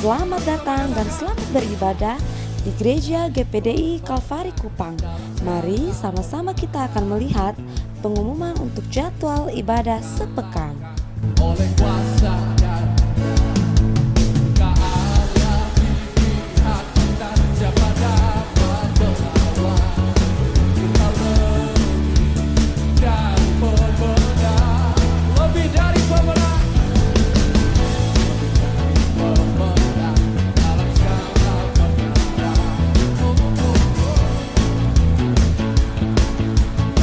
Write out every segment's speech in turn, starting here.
Selamat datang dan selamat beribadah di Gereja GPDI Kalvari Kupang. Mari sama-sama kita akan melihat pengumuman untuk jadwal ibadah sepekan. Oleh kuasa dan keala pihak kita siapa dapat melawan. Kita lebih dari pemenang, lebih dari pemenang, pemenang dalam segala perkara.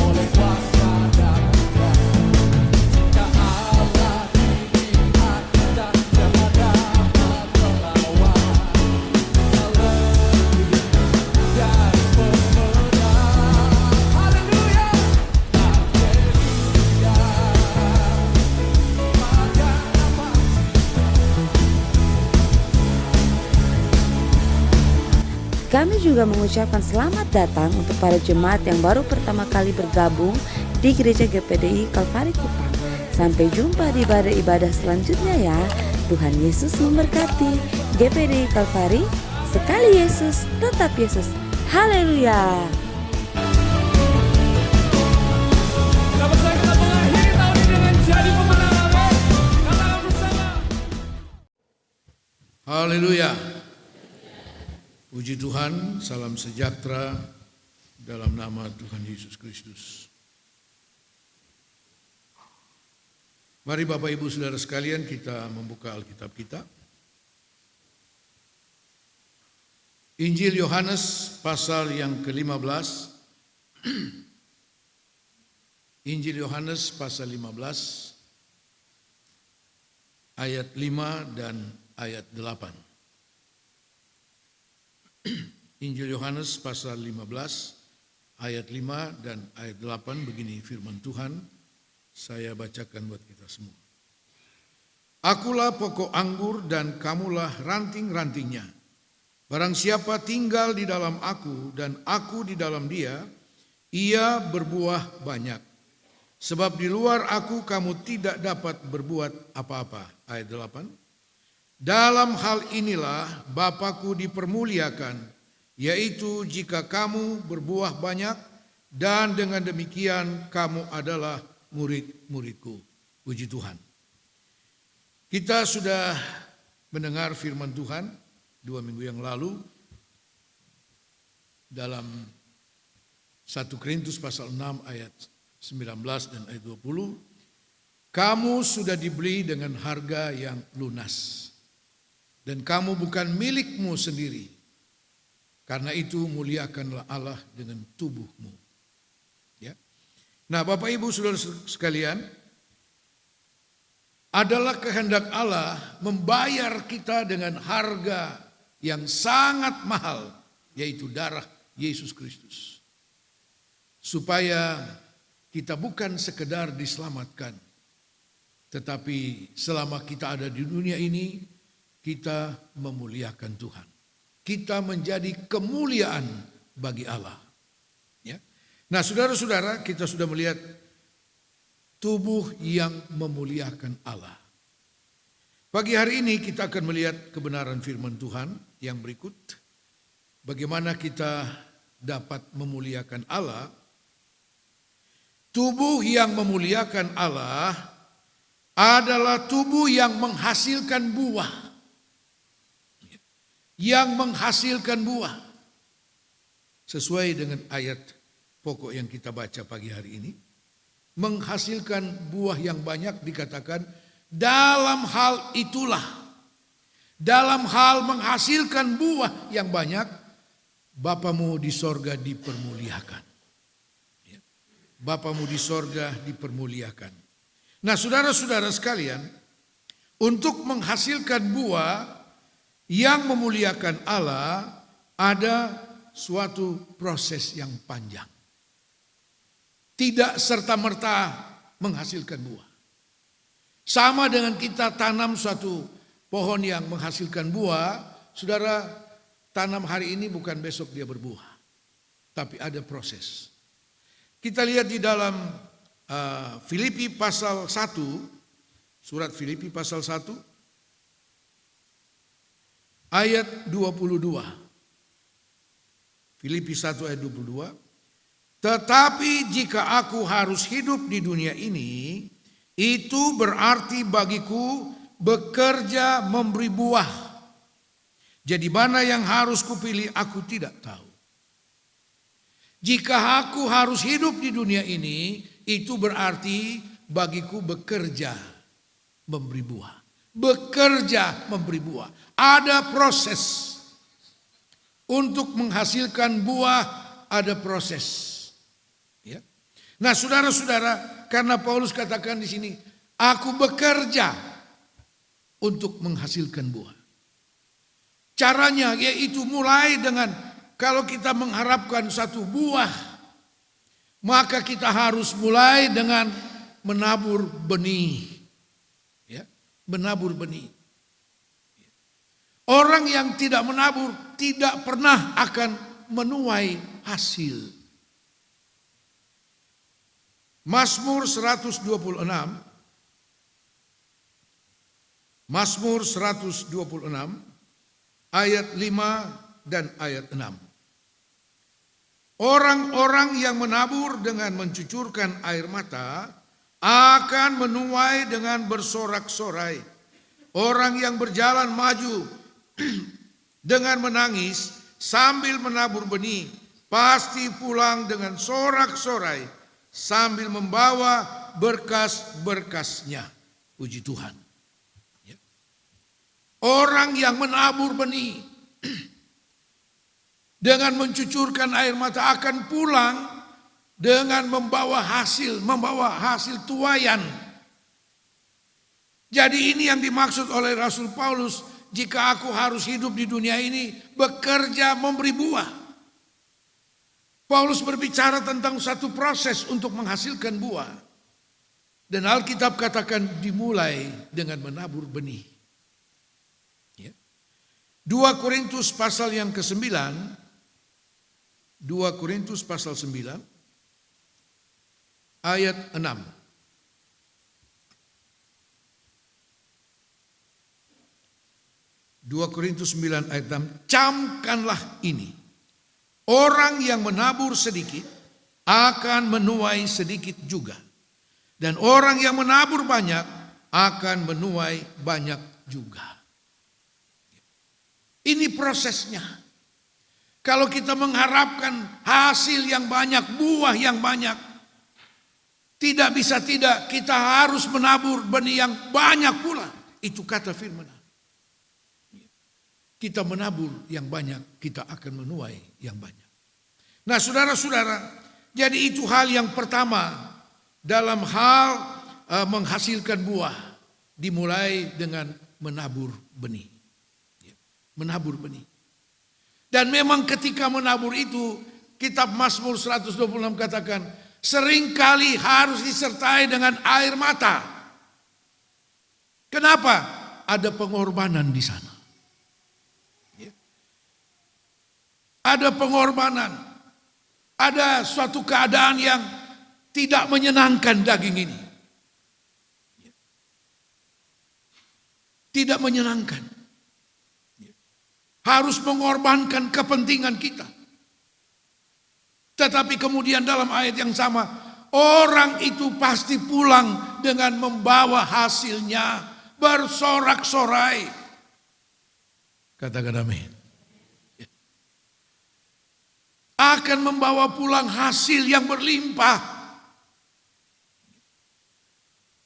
Oleh kuasa dan keala pihak kita siapa dapat melawan. Kita lebih dari pemenang. Haleluya, haleluya. Pada nama Kami juga mengucapkan selamat datang untuk para jemaat yang baru pertama kali bergabung di Gereja GPDI Kalvari Kupang. Sampai jumpa di ibadah-ibadah selanjutnya ya. Tuhan Yesus memberkati. GPDI Kalvari, sekali Yesus, tetap Yesus. Haleluya. kita bersama kita mengakhiri tahun ini dengan jadi pemenang. Amin. Katakan bersama. Haleluya. Puji Tuhan, salam sejahtera dalam nama Tuhan Yesus Kristus. Mari Bapak Ibu Saudara sekalian, kita membuka Alkitab kita. Injil Yohanes pasal yang ke-15. Injil Yohanes pasal 15 ayat 5 dan ayat 8. Injil Yohanes pasal 15 ayat 5 dan ayat 8, begini firman Tuhan, saya bacakan buat kita semua. Akulah pokok anggur dan kamulah ranting-rantingnya. Barang siapa tinggal di dalam aku dan aku di dalam dia, ia berbuah banyak. Sebab di luar aku kamu tidak dapat berbuat apa-apa. Ayat 8. Dalam hal inilah Bapa-Ku dipermuliakan, yaitu jika kamu berbuah banyak dan dengan demikian kamu adalah murid-murid-Ku. Puji Tuhan. Kita sudah mendengar firman Tuhan 2 minggu yang lalu dalam 1 Korintus pasal 6 ayat 19 dan ayat 20. Kamu sudah dibeli dengan harga yang lunas. Dan kamu bukan milikmu sendiri. Karena itu muliakanlah Allah dengan tubuhmu. Ya. Nah, Bapak Ibu Saudara sekalian, adalah kehendak Allah membayar kita dengan harga yang sangat mahal, yaitu darah Yesus Kristus. Supaya kita bukan sekedar diselamatkan, tetapi selama kita ada di dunia ini, kita memuliakan Tuhan. Kita menjadi kemuliaan bagi Allah. Ya. Nah, saudara-saudara, kita sudah melihat tubuh yang memuliakan Allah. Pagi hari ini kita akan melihat kebenaran firman Tuhan yang berikut. Bagaimana kita dapat memuliakan Allah. Tubuh yang memuliakan Allah adalah tubuh yang menghasilkan buah. Yang menghasilkan buah. Sesuai dengan ayat pokok yang kita baca pagi hari ini. Menghasilkan buah yang banyak dikatakan dalam hal itulah. Dalam hal menghasilkan buah yang banyak, Bapamu di sorga dipermuliakan. Bapamu di sorga dipermuliakan. Nah, saudara-saudara sekalian, untuk menghasilkan buah yang memuliakan Allah, ada suatu proses yang panjang. Tidak serta-merta menghasilkan buah. Sama dengan kita tanam suatu pohon yang menghasilkan buah, saudara tanam hari ini bukan besok dia berbuah. Tapi ada proses. Kita lihat di dalam Filipi pasal 1, surat Filipi pasal 1, ayat 22. Filipi 1 ayat 22. Tetapi jika aku harus hidup di dunia ini, itu berarti bagiku bekerja memberi buah. Jadi mana yang harus kupilih aku tidak tahu. Jika aku harus hidup di dunia ini, itu berarti bagiku bekerja memberi buah. Bekerja memberi buah. Ada proses. Untuk menghasilkan buah ada proses. Ya. Nah, saudara-saudara, karena Paulus katakan di sini, aku bekerja untuk menghasilkan buah. Caranya yaitu mulai dengan kalau kita mengharapkan satu buah, maka kita harus mulai dengan menabur benih. Ya, menabur benih. Orang yang tidak menabur tidak pernah akan menuai hasil. Mazmur 126 Mazmur 126 ayat 5 dan ayat 6. Orang-orang yang menabur dengan mencucurkan air mata akan menuai dengan bersorak-sorai. Orang yang berjalan maju dengan menangis sambil menabur benih pasti pulang dengan sorak-sorai sambil membawa berkas-berkasnya. Puji Tuhan. Ya. Orang yang menabur benih dengan mencucurkan air mata akan pulang dengan membawa hasil tuaian. Jadi ini yang dimaksud oleh Rasul Paulus. Jika aku harus hidup di dunia ini, bekerja memberi buah. Paulus berbicara tentang satu proses untuk menghasilkan buah. Dan Alkitab katakan dimulai dengan menabur benih. Ya. 2 Korintus pasal yang ke-9. 2 Korintus pasal 9. Ayat 6. 2 Korintus 9 ayat 6, camkanlah ini. Orang yang menabur sedikit akan menuai sedikit juga. Dan orang yang menabur banyak akan menuai banyak juga. Ini prosesnya. Kalau kita mengharapkan hasil yang banyak, buah yang banyak, tidak bisa tidak, kita harus menabur benih yang banyak pula. Itu kata firman. Kita menabur yang banyak, kita akan menuai yang banyak. Nah, saudara-saudara, jadi itu hal yang pertama dalam hal menghasilkan buah. Dimulai dengan menabur benih. Menabur benih. Dan memang ketika menabur itu, kitab Mazmur 126 katakan, seringkali harus disertai dengan air mata. Kenapa? Ada pengorbanan di sana. Ada pengorbanan, ada suatu keadaan yang tidak menyenangkan daging ini. Tidak menyenangkan. Harus mengorbankan kepentingan kita. Tetapi kemudian dalam ayat yang sama, orang itu pasti pulang dengan membawa hasilnya, bersorak-sorai. Katakan amin. Akan membawa pulang hasil yang berlimpah.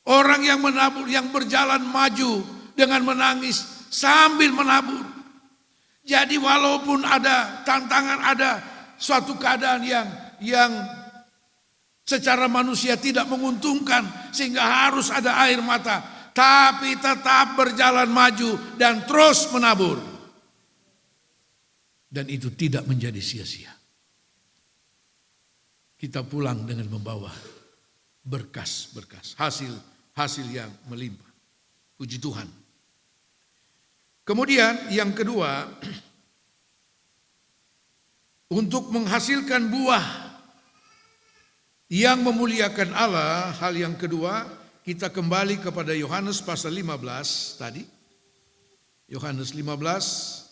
Orang yang menabur, yang berjalan maju dengan menangis sambil menabur. Jadi walaupun ada tantangan, ada suatu keadaan yang secara manusia tidak menguntungkan sehingga harus ada air mata, tapi tetap berjalan maju dan terus menabur. Dan itu tidak menjadi sia-sia. Kita pulang dengan membawa berkas-berkas, hasil yang melimpah. Puji Tuhan. Kemudian yang kedua, untuk menghasilkan buah yang memuliakan Allah, hal yang kedua, kita kembali kepada Yohanes pasal 15 tadi. Yohanes 15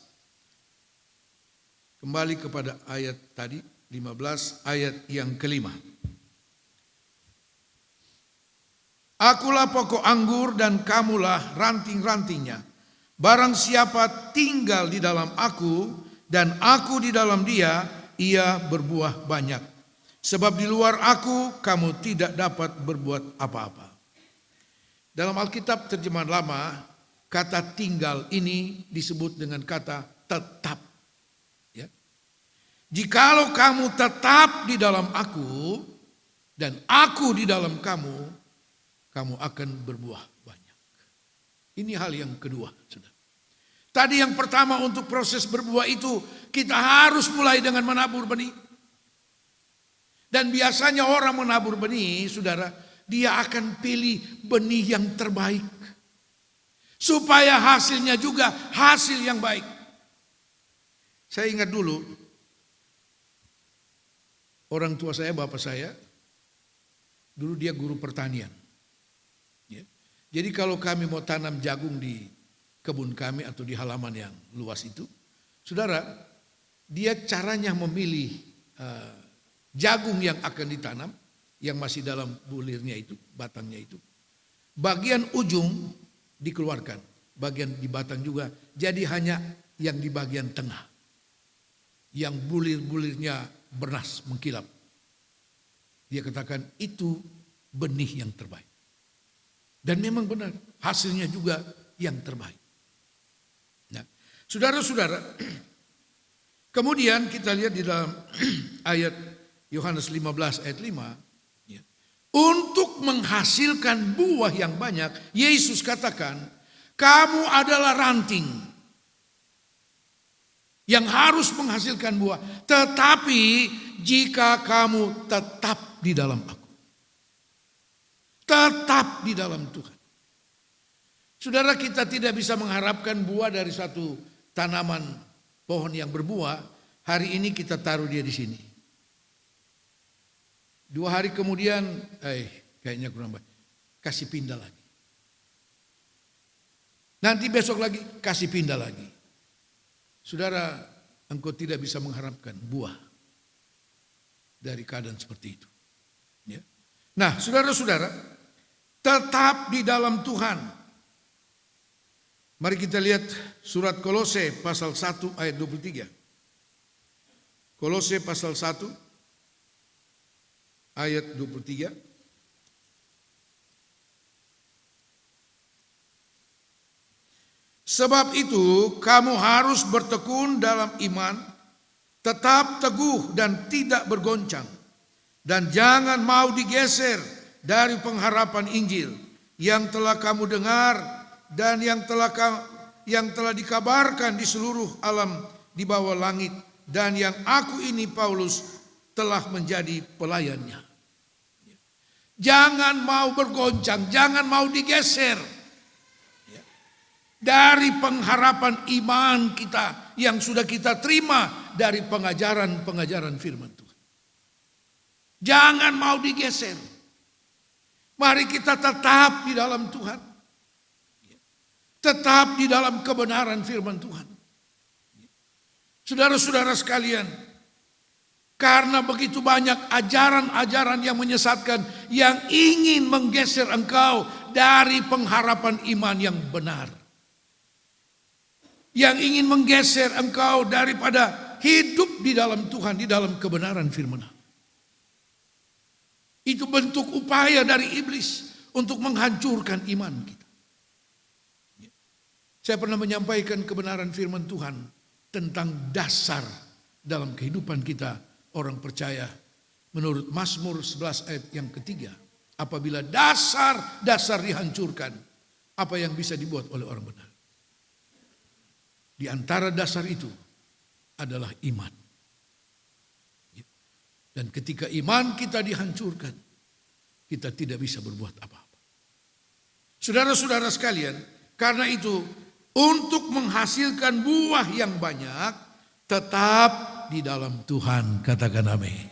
Kembali kepada ayat tadi, 15 ayat yang kelima. Akulah pokok anggur dan kamulah ranting-rantingnya. Barang siapa tinggal di dalam aku dan aku di dalam dia, ia berbuah banyak. Sebab di luar aku kamu tidak dapat berbuat apa-apa. Dalam Alkitab terjemahan lama, kata tinggal ini disebut dengan kata tetap. Ya. Jikalau kamu tetap di dalam aku dan aku di dalam kamu, kamu akan berbuah banyak. Ini hal yang kedua, saudara. Tadi yang pertama, untuk proses berbuah itu kita harus mulai dengan menabur benih. Dan biasanya orang menabur benih, saudara, dia akan pilih benih yang terbaik. Supaya hasilnya juga hasil yang baik. Saya ingat dulu, orang tua saya, bapak saya, dulu dia guru pertanian. Jadi kalau kami mau tanam jagung di kebun kami atau di halaman yang luas itu, saudara, dia caranya memilih jagung yang akan ditanam, yang masih dalam bulirnya itu, batangnya itu. Bagian ujung dikeluarkan, bagian di batang juga, jadi hanya yang di bagian tengah. Yang bulir-bulirnya bernas, mengkilap. Dia katakan itu benih yang terbaik. Dan memang benar, hasilnya juga yang terbaik. Nah, saudara-saudara, kemudian kita lihat di dalam ayat Yohanes 15 ayat 5, ya, untuk menghasilkan buah yang banyak, Yesus katakan, kamu adalah ranting yang harus menghasilkan buah. Tetapi jika kamu tetap di dalam aku, tetap di dalam Tuhan. Saudara, kita tidak bisa mengharapkan buah dari satu tanaman pohon yang berbuah. Hari ini kita taruh dia di sini. 2 hari kemudian, kayaknya kurang baik. Kasih pindah lagi. Nanti besok lagi, kasih pindah lagi. Saudara, engkau tidak bisa mengharapkan buah dari keadaan seperti itu. Ya. Nah, saudara-saudara, tetap di dalam Tuhan. Mari kita lihat surat Kolose pasal 1 ayat 23. Kolose pasal 1 ayat 23. Sebab itu kamu harus bertekun dalam iman, tetap teguh dan tidak bergoncang, dan jangan mau digeser dari pengharapan Injil yang telah kamu dengar dan yang telah dikabarkan di seluruh alam di bawah langit, dan yang aku ini Paulus telah menjadi pelayannya. Jangan mau bergoncang, jangan mau digeser dari pengharapan iman kita yang sudah kita terima dari pengajaran-pengajaran firman Tuhan. Jangan mau digeser. Mari kita tetap di dalam Tuhan. Tetap di dalam kebenaran firman Tuhan. Saudara-saudara sekalian, karena begitu banyak ajaran-ajaran yang menyesatkan, yang ingin menggeser engkau dari pengharapan iman yang benar. Yang ingin menggeser engkau daripada hidup di dalam Tuhan, di dalam kebenaran firman. Itu bentuk upaya dari iblis untuk menghancurkan iman kita. Saya pernah menyampaikan kebenaran firman Tuhan tentang dasar dalam kehidupan kita orang percaya. Menurut Mazmur 11 ayat yang ketiga. Apabila dasar dihancurkan, apa yang bisa dibuat oleh orang benar? Di antara dasar itu adalah iman. Dan ketika iman kita dihancurkan, kita tidak bisa berbuat apa-apa. Saudara-saudara sekalian, karena itu untuk menghasilkan buah yang banyak, tetap di dalam Tuhan. Katakan amin.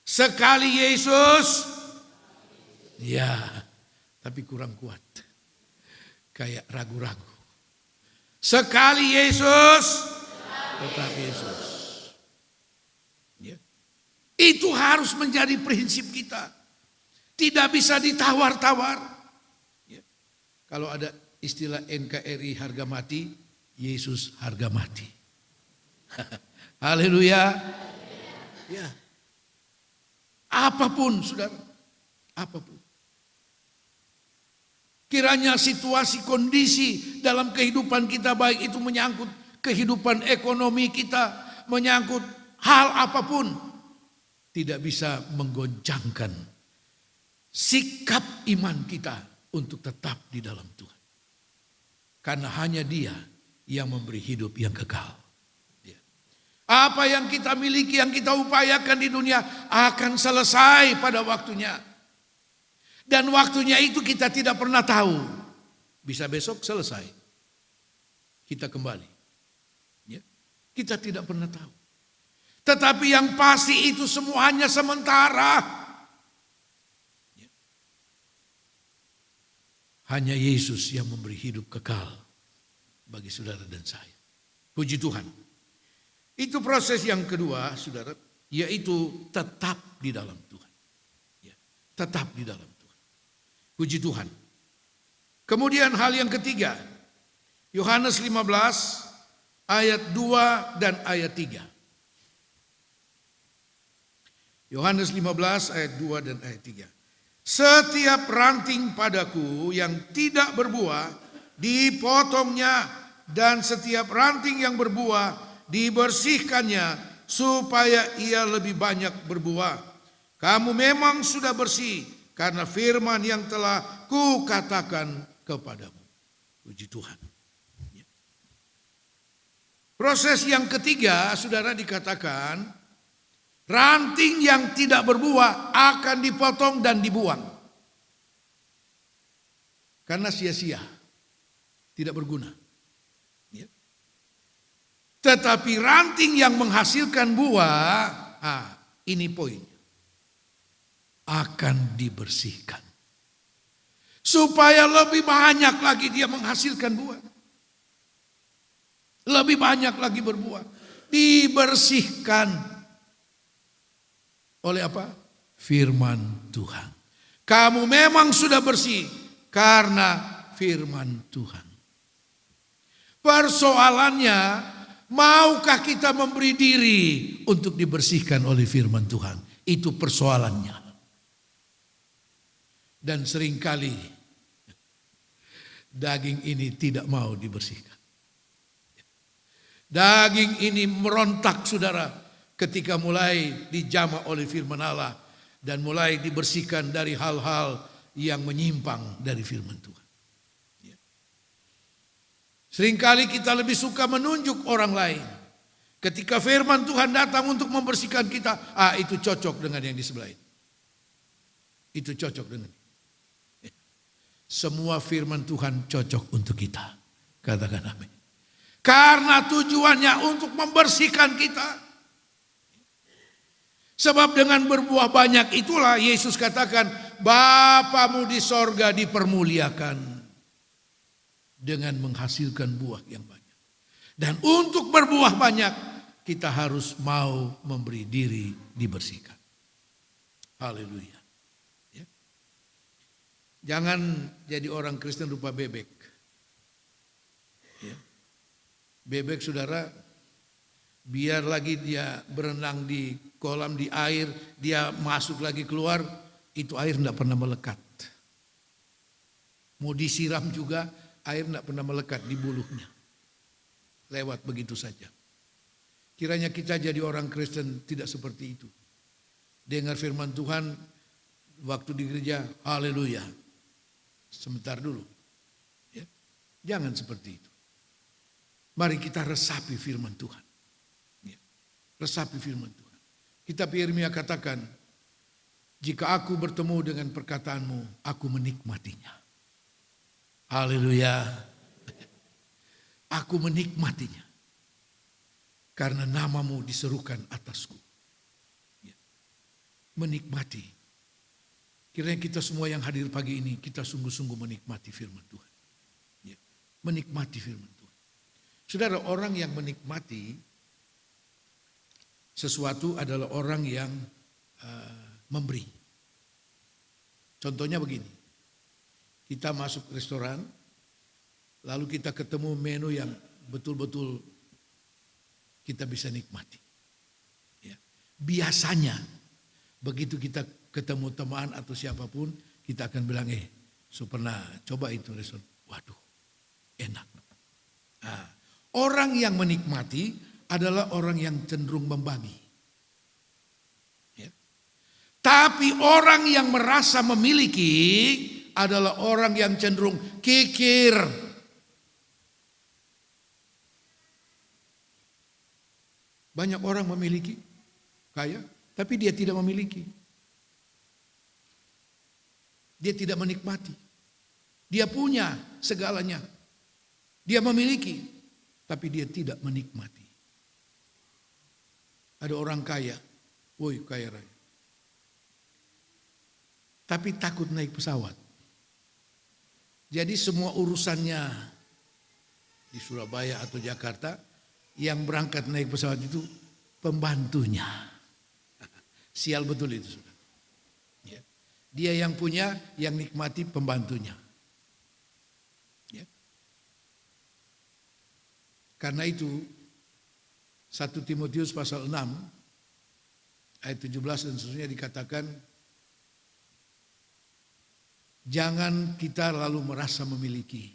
Sekali Yesus, ya, tapi kurang kuat. Kayak ragu-ragu. Sekali Yesus, tetap Yesus. Ya. Itu harus menjadi prinsip kita. Tidak bisa ditawar-tawar. Ya. Kalau ada istilah NKRI harga mati, Yesus harga mati. Haleluya. Ya. Apapun saudara, apapun. Kiranya situasi kondisi dalam kehidupan kita, baik itu menyangkut kehidupan ekonomi kita, menyangkut hal apapun, tidak bisa menggoncangkan sikap iman kita untuk tetap di dalam Tuhan. Karena hanya Dia yang memberi hidup yang kekal. Apa yang kita miliki, yang kita upayakan di dunia akan selesai pada waktunya. Dan waktunya itu kita tidak pernah tahu. Bisa besok selesai. Kita kembali. Ya. Kita tidak pernah tahu. Tetapi yang pasti itu semuanya sementara. Ya. Hanya Yesus yang memberi hidup kekal bagi saudara dan saya. Puji Tuhan. Itu proses yang kedua, saudara, yaitu tetap di dalam Tuhan. Ya, tetap di dalam Tuhan. Puji Tuhan. Kemudian hal yang ketiga, Yohanes 15 ayat 2 dan ayat 3. Yohanes 15 ayat 2 dan ayat 3. Setiap ranting padaku yang tidak berbuah dipotongnya, dan setiap ranting yang berbuah dibersihkannya supaya ia lebih banyak berbuah. Kamu memang sudah bersih karena firman yang telah kukatakan kepadamu. Puji Tuhan. Proses yang ketiga, saudara, dikatakan ranting yang tidak berbuah akan dipotong dan dibuang. Karena sia-sia, tidak berguna. Tetapi ranting yang menghasilkan buah, ini poinnya, akan dibersihkan. Supaya lebih banyak lagi dia menghasilkan buah. Lebih banyak lagi berbuah. Dibersihkan. Oleh apa? Firman Tuhan. Kamu memang sudah bersih karena firman Tuhan. Persoalannya, maukah kita memberi diri untuk dibersihkan oleh firman Tuhan? Itu persoalannya. Dan seringkali daging ini tidak mau dibersihkan. Daging ini merontak, saudara, ketika mulai dijamah oleh firman Allah dan mulai dibersihkan dari hal-hal yang menyimpang dari firman Tuhan. Seringkali kita lebih suka menunjuk orang lain. Ketika firman Tuhan datang untuk membersihkan kita, itu cocok dengan yang di sebelah ini. Itu cocok dengan. Semua firman Tuhan cocok untuk kita. Katakan amin. Karena tujuannya untuk membersihkan kita. Sebab dengan berbuah banyak itulah Yesus katakan, Bapamu di sorga dipermuliakan. Dengan menghasilkan buah yang banyak. Dan untuk berbuah banyak, kita harus mau memberi diri dibersihkan. Haleluya. Ya. Jangan jadi orang Kristen rupa bebek. Ya. Bebek, saudara, biar lagi dia berenang di kolam, di air, dia masuk lagi keluar, itu air tidak pernah melekat. Mau disiram juga, air tidak pernah melekat di bulunya. Lewat begitu saja. Kiranya kita jadi orang Kristen tidak seperti itu. Dengar firman Tuhan, waktu di gereja, haleluya. Sebentar dulu. Ya. Jangan seperti itu. Mari kita resapi firman Tuhan. Ya. Resapi firman Tuhan. Kitab Yeremia katakan, jika aku bertemu dengan perkataanmu, aku menikmatinya. Haleluya. Aku menikmatinya. Karena namamu diserukan atasku. Ya. Menikmati. Kiranya kita semua yang hadir pagi ini, kita sungguh-sungguh menikmati firman Tuhan. Ya. Menikmati firman Tuhan. Saudara, orang yang menikmati sesuatu adalah orang yang memberi. Contohnya begini, kita masuk restoran, lalu kita ketemu menu yang betul-betul kita bisa nikmati. Ya. Biasanya begitu kita ketemu teman atau siapapun, kita akan bilang, so pernah coba itu restoran, waduh enak. Nah, orang yang menikmati adalah orang yang cenderung membagi. Ya. Tapi orang yang merasa memiliki adalah orang yang cenderung kikir. Banyak orang memiliki, kaya, tapi dia tidak memiliki. Dia tidak menikmati. Dia punya segalanya. Dia memiliki, tapi dia tidak menikmati. Ada orang kaya, woi kaya raya. Tapi takut naik pesawat. Jadi semua urusannya di Surabaya atau Jakarta, yang berangkat naik pesawat itu pembantunya. Sial betul itu, saudara. Ya. Dia yang punya, yang nikmati pembantunya. Ya. Karena itu 1 Timotius pasal 6 ayat 17 dan seterusnya dikatakan, jangan kita lalu merasa memiliki,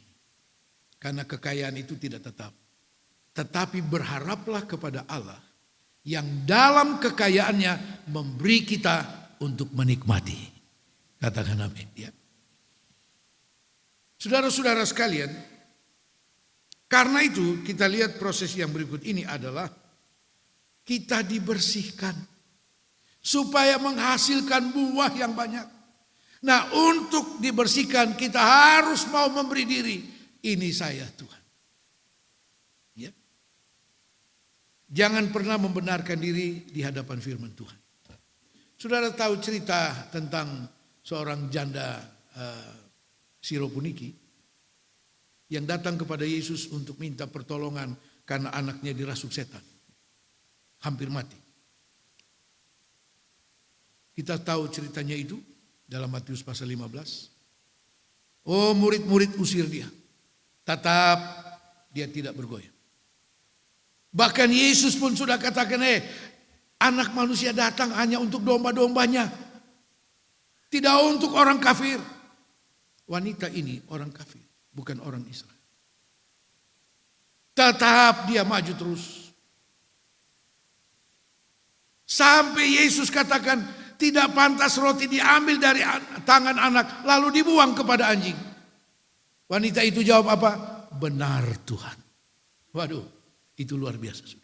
karena kekayaan itu tidak tetap. Tetapi berharaplah kepada Allah yang dalam kekayaannya memberi kita untuk menikmati. Katakan amin. Ya. Saudara-saudara sekalian, karena itu kita lihat proses yang berikut ini adalah kita dibersihkan supaya menghasilkan buah yang banyak. Nah, untuk dibersihkan kita harus mau memberi diri. Ini saya Tuhan. Ya. Jangan pernah membenarkan diri di hadapan firman Tuhan. Saudara tahu cerita tentang seorang janda Siropuniki yang datang kepada Yesus untuk minta pertolongan karena anaknya dirasuk setan. Hampir mati. Kita tahu ceritanya itu dalam Matius pasal 15. Oh, murid-murid usir dia. Tetap dia tidak bergoyang. Bahkan Yesus pun sudah katakan, anak manusia datang hanya untuk domba-dombanya. Tidak untuk orang kafir. Wanita ini orang kafir, bukan orang Israel. Tetap dia maju terus. Sampai Yesus katakan, tidak pantas roti diambil dari tangan anak, lalu dibuang kepada anjing. Wanita itu jawab apa? Benar Tuhan. Waduh. Itu luar biasa.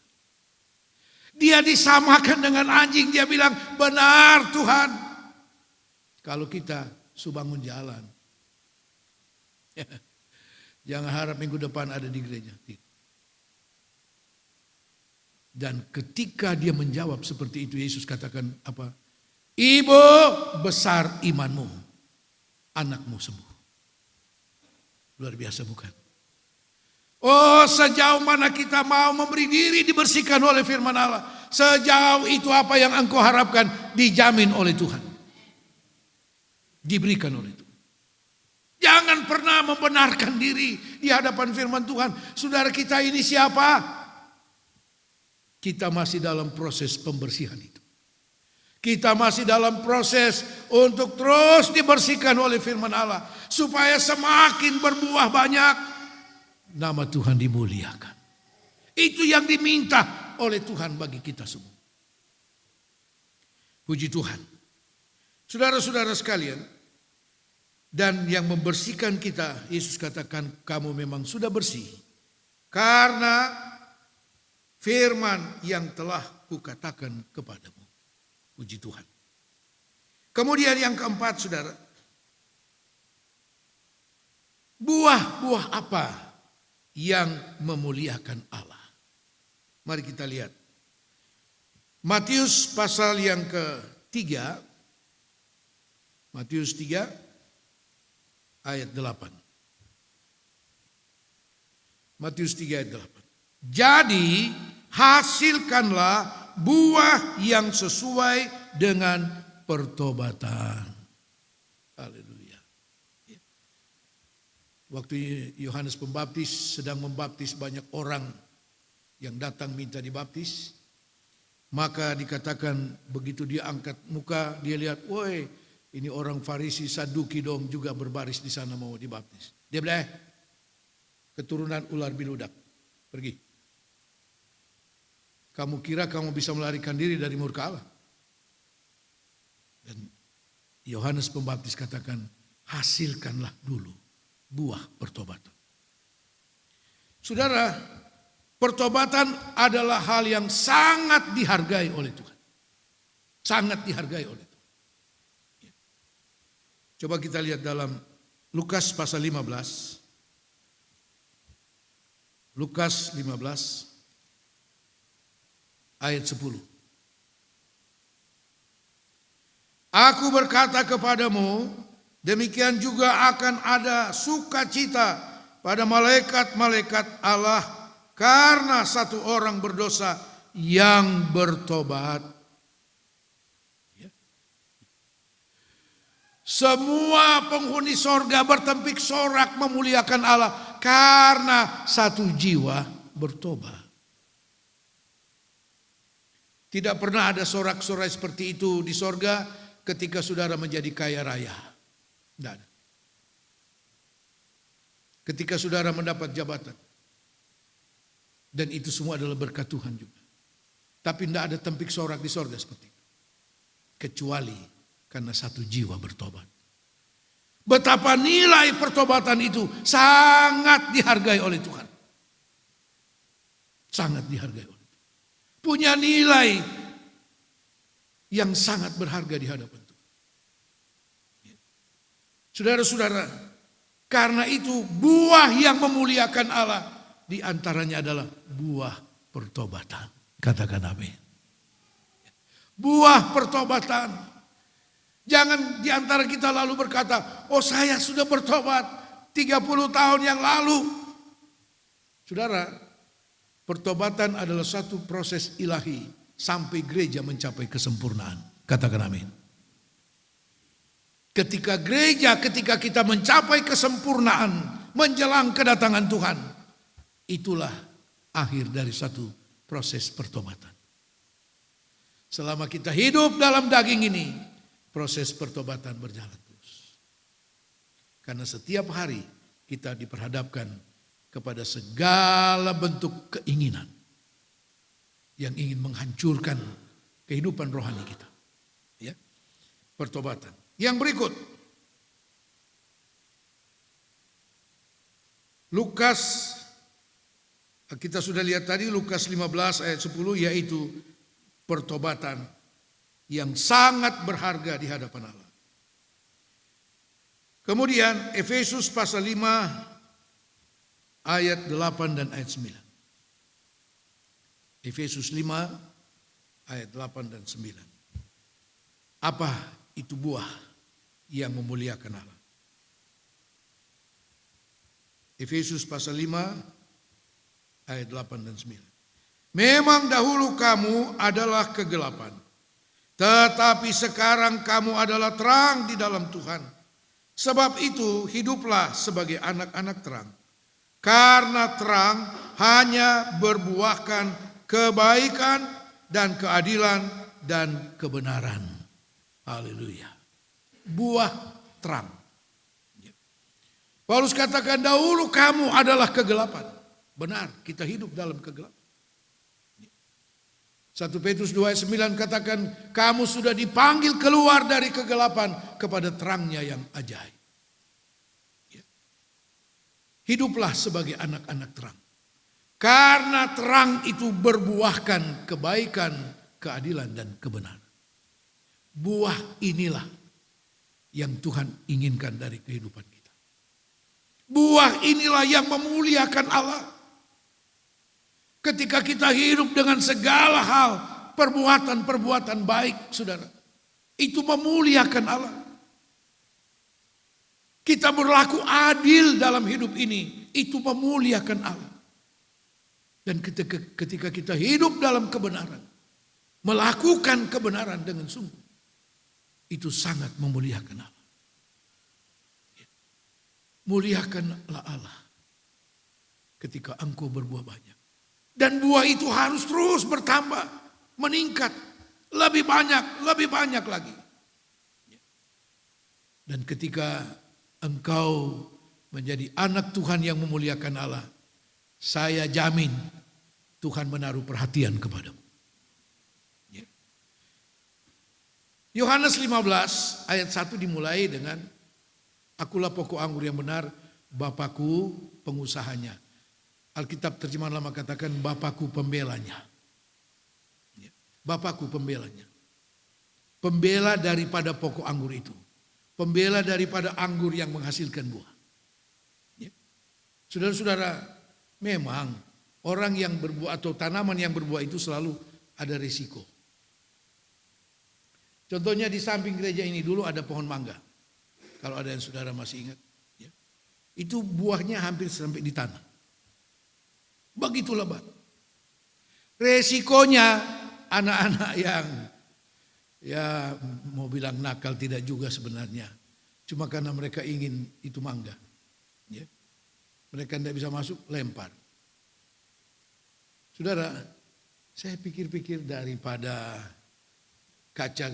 Dia disamakan dengan anjing. Dia bilang benar Tuhan. Kalau kita subangun jalan. Jangan harap minggu depan ada di gereja. Dan ketika dia menjawab seperti itu, Yesus katakan apa? Ibu, besar imanmu. Anakmu sembuh. Luar biasa bukan? Oh, sejauh mana kita mau memberi diri dibersihkan oleh firman Allah. Sejauh itu apa yang engkau harapkan dijamin oleh Tuhan. Diberikan oleh Tuhan. Jangan pernah membenarkan diri di hadapan firman Tuhan. Saudara, kita ini siapa? Kita masih dalam proses pembersihan itu. Kita masih dalam proses untuk terus dibersihkan oleh firman Allah. Supaya semakin berbuah banyak. Nama Tuhan dimuliakan. Itu yang diminta oleh Tuhan bagi kita semua. Puji Tuhan. Saudara-saudara sekalian. Dan yang membersihkan kita, Yesus katakan kamu memang sudah bersih. Karena firman yang telah kukatakan kepadamu. Puji Tuhan. Kemudian yang keempat, saudara. Buah-buah apa yang memuliakan Allah? Mari kita lihat. Matius pasal yang ketiga. Matius 3 ayat 8. Matius 3 ayat 8. Jadi hasilkanlah buah yang sesuai dengan pertobatan. Haleluya. Waktu Yohanes Pembaptis sedang membaptis banyak orang yang datang minta dibaptis, maka dikatakan begitu dia angkat muka, dia lihat, woi, ini orang Farisi, Saduki dong juga berbaris di sana mau dibaptis. Dia bilang, keturunan ular biludak, pergi. Kamu kira kamu bisa melarikan diri dari murka Allah? Dan Yohanes Pembaptis katakan, hasilkanlah dulu buah pertobatan. Saudara, pertobatan adalah hal yang sangat dihargai oleh Tuhan. Sangat dihargai oleh Tuhan. Coba kita lihat dalam Lukas pasal 15. Lukas 15 ayat 10. Aku berkata kepadamu, demikian juga akan ada sukacita pada malaikat-malaikat Allah karena satu orang berdosa yang bertobat. Semua penghuni sorga bertempik sorak memuliakan Allah karena satu jiwa bertobat. Tidak pernah ada sorak-sorai seperti itu di sorga ketika saudara menjadi kaya raya. Tidak ada. Ketika saudara mendapat jabatan. Dan itu semua adalah berkat Tuhan juga. Tapi tidak ada tempik sorak di sorga seperti itu. Kecuali karena satu jiwa bertobat. Betapa nilai pertobatan itu sangat dihargai oleh Tuhan. Sangat dihargai oleh Tuhan. Punya nilai yang sangat berharga di hadapan Tuhan. Saudara-saudara, karena itu buah yang memuliakan Allah di antaranya adalah buah pertobatan. Katakan amin. Buah pertobatan. Jangan di antara kita lalu berkata, oh saya sudah bertobat 30 tahun yang lalu. Saudara, pertobatan adalah satu proses ilahi sampai gereja mencapai kesempurnaan. Katakan amin. Ketika kita mencapai kesempurnaan menjelang kedatangan Tuhan, itulah akhir dari satu proses pertobatan. Selama kita hidup dalam daging ini, proses pertobatan berjalan terus. Karena setiap hari kita diperhadapkan kepada segala bentuk keinginan yang ingin menghancurkan kehidupan rohani kita. Ya. Pertobatan. Yang berikut. Lukas, kita sudah lihat tadi Lukas 15 ayat 10, yaitu pertobatan yang sangat berharga di hadapan Allah. Kemudian Efesus pasal 5 ayat 8 dan ayat 9. Efesus 5 ayat 8 dan 9. Apa itu buah yang memuliakan Allah? Efesus pasal 5 ayat 8 dan 9. Memang dahulu kamu adalah kegelapan, tetapi sekarang kamu adalah terang di dalam Tuhan. Sebab itu hiduplah sebagai anak-anak terang. Karena terang hanya berbuahkan kebaikan dan keadilan dan kebenaran. Haleluya. Buah terang. Paulus katakan dahulu kamu adalah kegelapan. Benar, kita hidup dalam kegelapan. 1 Petrus 2 ayat 9 katakan kamu sudah dipanggil keluar dari kegelapan kepada terangnya yang ajaib. Hiduplah sebagai anak-anak terang. Karena terang itu berbuahkan kebaikan, keadilan dan kebenaran. Buah inilah yang Tuhan inginkan dari kehidupan kita. Buah inilah yang memuliakan Allah. Ketika kita hidup dengan segala hal, perbuatan-perbuatan baik, saudara, itu memuliakan Allah. Kita berlaku adil dalam hidup ini, itu memuliakan Allah. Dan ketika kita hidup dalam kebenaran, melakukan kebenaran dengan sungguh, itu sangat memuliakan Allah. Muliakanlah Allah ketika engkau berbuah banyak. Dan buah itu harus terus bertambah, meningkat, lebih banyak lagi. Dan ketika engkau menjadi anak Tuhan yang memuliakan Allah, saya jamin Tuhan menaruh perhatian kepadamu. Yohanes 15 ayat 1 dimulai dengan, akulah pokok anggur yang benar, Bapakku pengusahanya. Alkitab terjemahan lama katakan Bapakku pembelanya. Bapakku pembelanya. Pembela daripada pokok anggur itu. Pembela daripada anggur yang menghasilkan buah. Saudara-saudara, memang orang yang berbuah atau tanaman yang berbuah itu selalu ada risiko. Contohnya di samping gereja ini dulu ada pohon mangga. Kalau ada yang saudara masih ingat. Itu buahnya hampir sampai di tanah. Begitu lebat. Resikonya anak-anak yang ya mau bilang nakal tidak juga sebenarnya. Cuma karena mereka ingin itu mangga. Mereka tidak bisa masuk, lempar. Saudara, saya pikir-pikir daripada kaca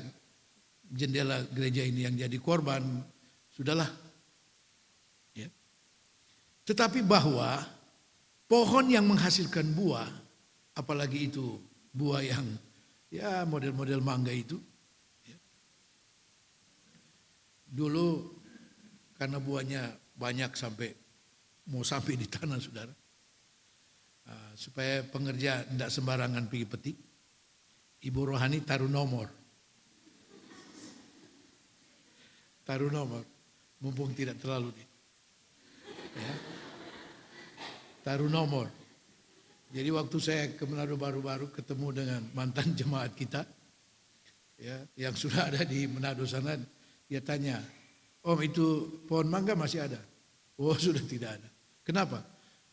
jendela gereja ini yang jadi korban, sudahlah. Tetapi bahwa pohon yang menghasilkan buah, apalagi itu buah yang ya model-model mangga itu, dulu karena buahnya banyak mau sampai di tanah, saudara, supaya pengerja tidak sembarangan pergi petik, Ibu Rohani taruh nomor, mumpung tidak terlalu taruh nomor. Jadi waktu saya ke Manado baru-baru ketemu dengan mantan jemaat kita, yang sudah ada di Manado sana, dia tanya, Om itu pohon mangga masih ada? Oh sudah tidak ada. Kenapa?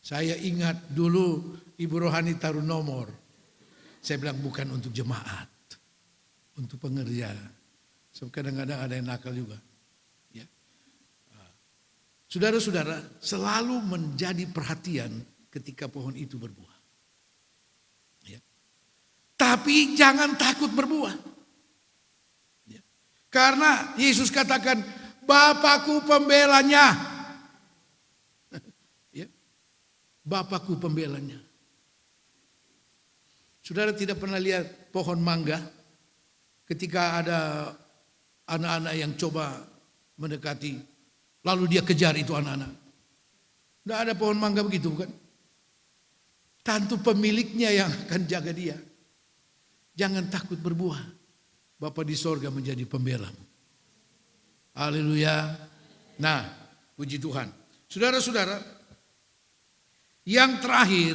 Saya ingat dulu Ibu Rohani taruh nomor. Saya bilang bukan untuk jemaat, untuk pengerja. So, kadang-kadang ada yang nakal juga. Saudara-saudara, selalu menjadi perhatian ketika pohon itu berbuah. Tapi jangan takut berbuah. Karena Yesus katakan, Bapakku pembelanya. Bapakku pembelanya. Saudara tidak pernah lihat pohon mangga ketika ada anak-anak yang coba mendekati, lalu dia kejar itu anak-anak. Tidak ada pohon mangga begitu, bukan? Tentu pemiliknya yang akan jaga dia. Jangan takut berbuah. Bapa di sorga menjadi pembelamu. Haleluya. Nah, puji Tuhan. Saudara-saudara, yang terakhir,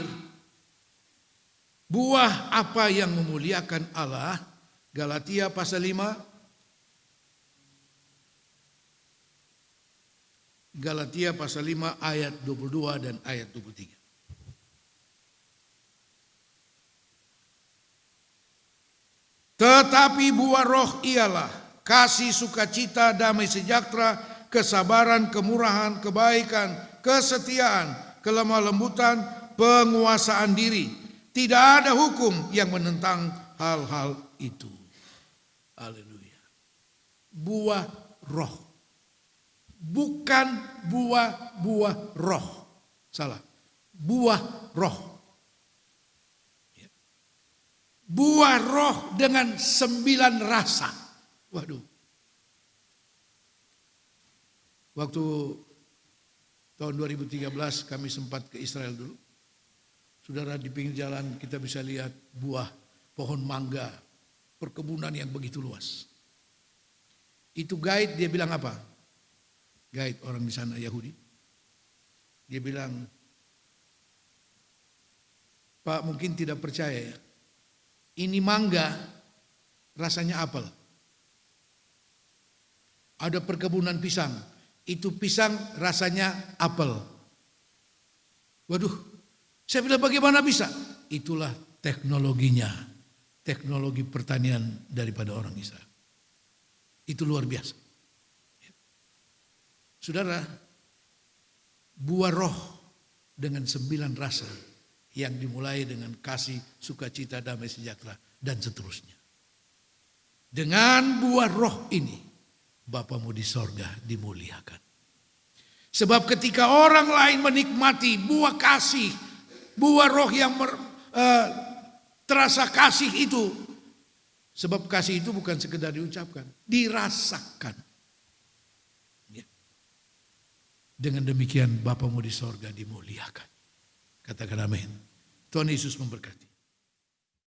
buah apa yang memuliakan Allah? Galatia pasal 5. Galatia pasal 5 ayat 22 dan ayat 23. Tetapi buah roh ialah kasih, sukacita, damai sejahtera, kesabaran, kemurahan, kebaikan, kesetiaan, kelemah lembutan, penguasaan diri. Tidak ada hukum yang menentang hal-hal itu. Haleluya. Buah roh. Bukan buah roh. Salah. Buah roh. Buah roh dengan 9 rasa. Waduh. Waktu tahun 2013 kami sempat ke Israel dulu. Saudara, di pinggir jalan kita bisa lihat buah pohon mangga. Perkebunan yang begitu luas. Itu guide dia bilang apa? Guide orang di sana Yahudi. Dia bilang, Pak mungkin tidak percaya ya. Ini mangga rasanya apel. Ada perkebunan pisang. Itu pisang rasanya apel. Waduh, saya bilang bagaimana bisa? Itulah teknologinya. teknologi pertanian daripada orang Israel. Itu luar biasa. Saudara, buah roh dengan 9 rasa yang dimulai dengan kasih, sukacita, damai sejahtera, dan seterusnya. Dengan buah roh ini, Bapamu di sorga dimuliakan. Sebab ketika orang lain menikmati buah kasih, buah roh yang terasa kasih itu, sebab kasih itu bukan sekedar diucapkan, dirasakan. Ya. Dengan demikian Bapamu di sorga dimuliakan. Katakan amin. Tuhan Yesus memberkati.